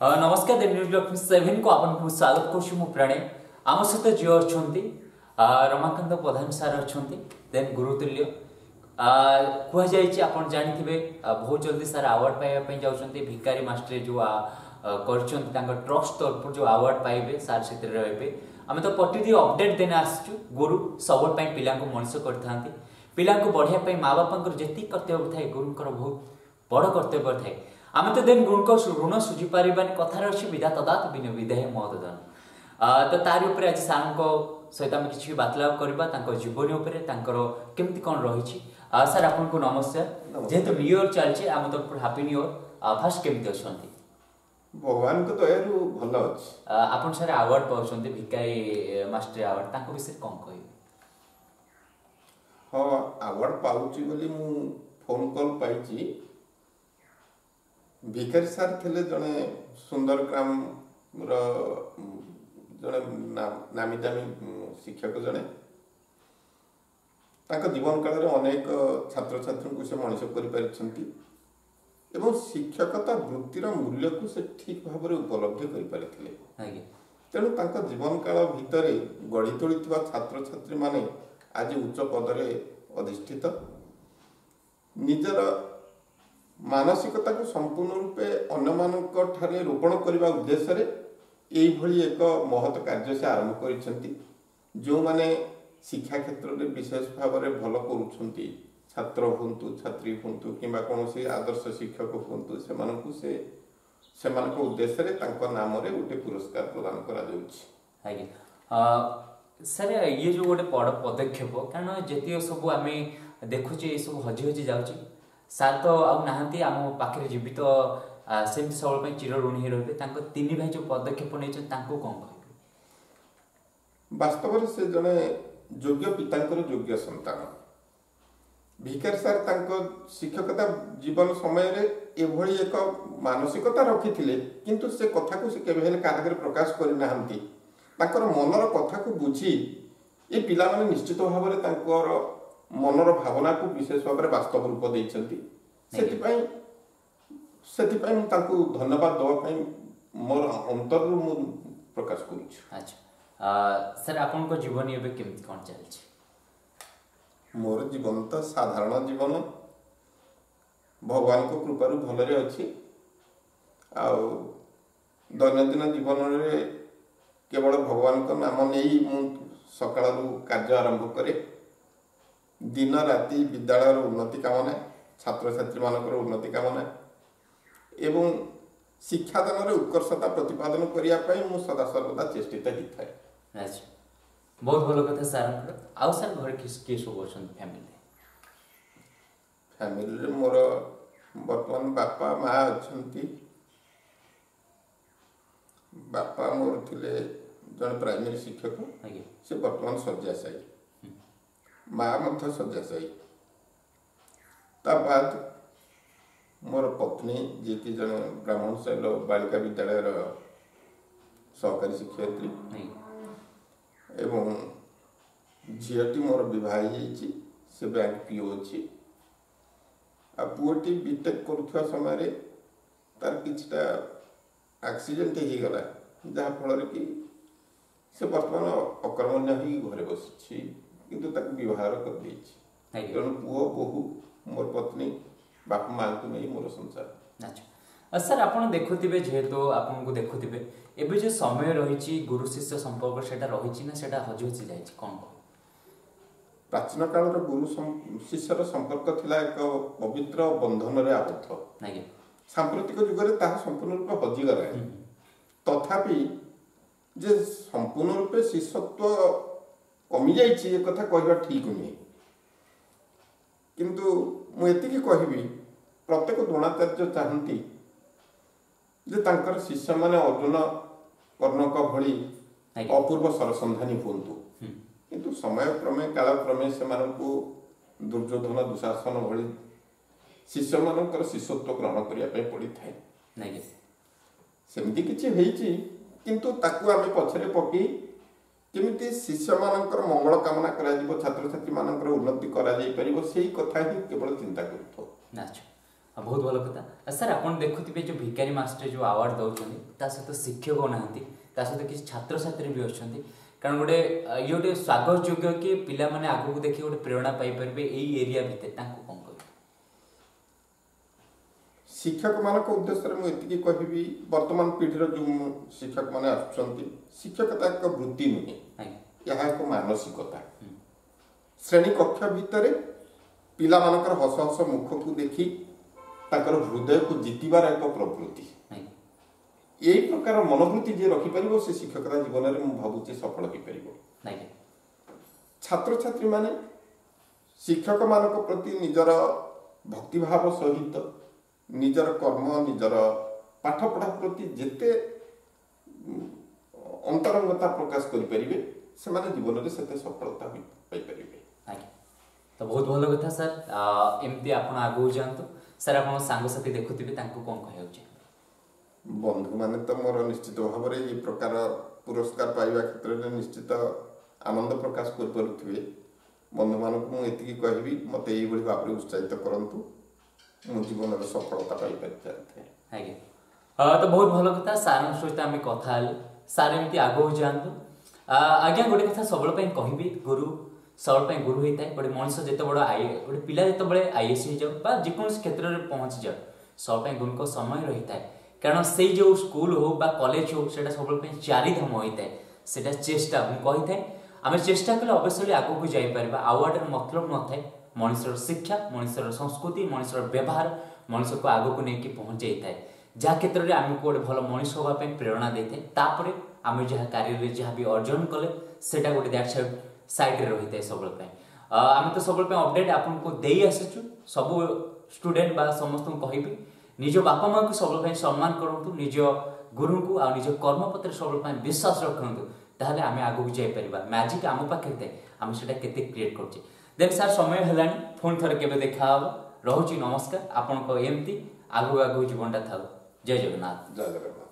नमस्कार न्यूज लक्ष्मी 7 को आपन स्वागत करछु मु प्रणय आम सहित जियो अछंती रमाकांत प्रधान सार अछंती देन गुरुतुल्य कुहा जायछि आपन जानिथिबे बहुत जल्दी सार अवार्ड पाइबा पई जाउछंती भिकारी मास्टर जो करछंती तांका ट्रस्ट तरफ जो अवार्ड पाइबे सार क्षेत्र रहबे आमे तो प्रतिदिन अपडेट देना आसछु गुरु सबल पई पिला को मनुष्य करथांती पिला को बढ़िया पई माँ बापा जेति कर्तव्य थाए गुरुंकर बहुत बड़ कर्तव्य थाए आम तो देन गुण को ऋण सुझी पारिबानी कथार अछि विधा तदात बिन विधेय महदन तो तारि ऊपर आज सार को सहित आम किछि बातलाप करबा तांको जीवन ऊपर तांकर केमति कोन रहिछि सर आपन को नमस्कार जेहेतु न्यू ईयर चलछि आम तो हैप्पी न्यू ईयर फर्स्ट केमति अछंती भगवान को दयारु भल अछि आपन सर अवार्ड पाउछंती भिकारी मास्टर अवार्ड तांको विषय कोन कहि हां अवार्ड पाउछि बोली मु फोन कॉल पाइछि भिकारी सार थे जड़े सुंदर ग्राम जड़े नामी दामी शिक्षक जड़े जीवन काल में अनेक छात्र छात्री को से मनीष कर शिक्षकता वृत्तिर मूल्य को से ठीक भाव में उपलब्धि कर तेणु जीवन काल भितर गढ़ी तोली छात्र छात्री माने आज उच्च पदरे अधिष्ठित निजर मानसिकता को संपूर्ण रूपे अन्य रोपण करने उद्देश्य यही एक महत् कार्य से आरंभ कर जो माने शिक्षा क्षेत्र में विशेष भाव में भल कर छात्र हूँ छात्री हूँ कि कौन आदर्श शिक्षक हूँ से उद्देश्य नाम गोटे पुरस्कार प्रदान कर सर ये जो गोटे बड़ पदक्षेप कारण जिते सब आम देखुचे ये सब हजि हजि जाऊँच सार तो आउ नाहंती आम पाखे जीवित सेमती सब चिर ऋणी रही तीन भाई जो पदक्षेप नहीं कौन कह वास्तव से जड़े योग्य पिता योग्य संतान भिकारी सार शिक्षकता जीवन समय एभली एक मानसिकता रखी किंतु से कथा को क्या प्रकाश करना मनर कथा को बुझी ये पिला माने निश्चित भाव में मनर भावना को विशेष भाव में वास्तव रूप देइछंती धन्यवाद दवाई मोर अंतर मु प्रकाश करूछु। अच्छा सर आपन को जीवन एबे केमति कोन चलछि मोर जीवन तो साधारण जीवन भगवान को कृपारु भलरे अछि आ दैनंदिन जीवन रे केवल भगवान को नाम नहीं मु सकाळु कार्य आरंभ करे दिन राति विद्यालय उन्नति कामना छात्र छात्री मानकर उन्नति कामना एवं शिक्षादान उत्कर्षता प्रतिपादन करने मु सदा सर्वदा चेष्टित होता है। बहुत भल कथा सर आउ सर घर किए सब अच्छा फैमिली मोर बर्तमान बापा माँ अच्छा बापा मोर थे जन प्राइमरी शिक्षक से बर्तमान शଯ୍याशायी माँ मध्य शଯ୍याशायी ता बाद मोर पत्नी जी की जन ब्राह्मण शैल बालिका विद्यालय सहकारी शिक्षयित्री एवं झीटी मोर बहुत से बैंक पीओ अच्छी आ पुओटी बीटेक करुवा समय तार किछटा एक्सीडेंट हो गला जहाँ फल कि से बर्तमान अकर्मण्य हो घरे बसी किंतु तक व्यवहार कर तेणु पुओ बहु मोर पत्नी बाप माँ को नहीं मोर संसार। अच्छा सर आपन देखुथिबे जेहेतु आपन को देखुथिबे एबे जो समय रही गुरु शिष्य संपर्क सेटा रही ना सेटा हजि हजि जाइछि कोन प्राचीन काल गुरु शिष्यर संपर्क थिला एक पवित्र बंधन रे आबद्ध सांप्रतिक युग रे ताहा संपूर्ण रूप हजि गला तथापि जे संपूर्ण रूपे शिष्यत्व कमी जाइए कथा कहवा ठीक नुहे किंतु मुझे कहबी प्रत्येक द्रोणाचार्य चाहती जे तांकर शिष्य माने अर्जुन कर्णक भली अपूर्व सरसंधानी हूँ किंतु समय क्रमे काल क्रमे से दुर्योधन दुशासन भली शिष्य मानकर शिष्यत्व ग्रहण करने पड़ी था सेमती किछि किंतु ताकू आमे पछरे पकी केमिति शिष्य मानकर मंगल कामना करा जीवो छात्र छात्री मानकर उन्नति करा जाई परिबो सेही कथा ही केवल चिंता करथो। अच्छा बहुत भल कथा सर आप देखुवे जो भिकारी मास्टर जो अवार्ड दौरान सहित शिक्षक ना सहित किसी छात्र छात्री भी अच्छा कारण गोटे ये गोटे स्वागत योग्य कि पिला माने आगु को देखिए गोटे प्रेरणा पाई पारे यही एरिया भितर कौन कह शिक्षक मान उद्देश्य मुझे कहबी वर्तमान पीढ़ीर जो शिक्षक मैंने शिक्षकता एक वृत्ति नुहे यह एक मानसिकता श्रेणी कक्ष भितर पिला मानकर हस हस मुख को देखी ताकर हृदय को जीतबार एक प्रवृत्ति यही प्रकार मनोवृत्ति जी रखिपर से शिक्षकता जीवन में भावुचे सफल हो पार छात्र छात्री माने शिक्षक मान प्रति निजर भक्तिभाव सहित निजर कर्म निजर पाठ पढ़ा प्रति जेते अंतरंगता प्रकाश करें से जीवन में से सफलता पाई। तो बहुत भल कथा सर एमती आप आगू जातु सर आप सांगसाथी देखुवे कौन कह बंधु माने तो मोर निश्चित भाव में ये प्रकार पुरस्कार पाइबा क्षेत्र में निश्चित आनंद प्रकाश करें बंधु मान मुझे कहबी मत ये भाव में उत्साहित करूँ मो जीवन में सफलता पाई आज्ञा तो बहुत भल कथा सार सहित आम कथा सार एमती आगू जातु आज्ञा गोटे कथा सब कहबी गुरु सब गुरु होता है गोटे मनुष्य जिते बड़ गोटे पिला जिते आईएएस हो जाओ जेकोसी क्षेत्र में पहुंची जाओ सब गुरु को समय रही है कारण से जो स्कूल हो कॉलेज हो से सब चारिधाम होता है से चेष्टा मुझे कही आम चेष्टा कले अवश्य आगे को जापर आवार्ड मतलब न थाए मनुष्यर शिक्षा मनुष्यर संस्कृति मनुष्यर व्यवहार मनुष्य को आग को लेकिन पहुँचाई थाए जहाँ क्षेत्र में आमको गोटे भल मनीष होगापी प्रेरणा दे थाए आम जहाँ कार्य जहाँ भी अर्जन कले से गोटे दैट साइड रही है सब आम तो सब अपडेट आपको दे आसचु सब स्टूडेंट बा समस्त कहबी निज बापा माँ को सब सम्मान करूँ निज गुरु को आ निज कर्मपत्र सब विश्वास रखु ताहले आम आगे को जापर मैजिक आम पाखे थे आम से क्रिएट कर देन सार समय है पुणी थे के देखा रोची नमस्कार आपण एमती आगू आगू जीवनटा था जय जगन्नाथ। जय जगन्नाथ।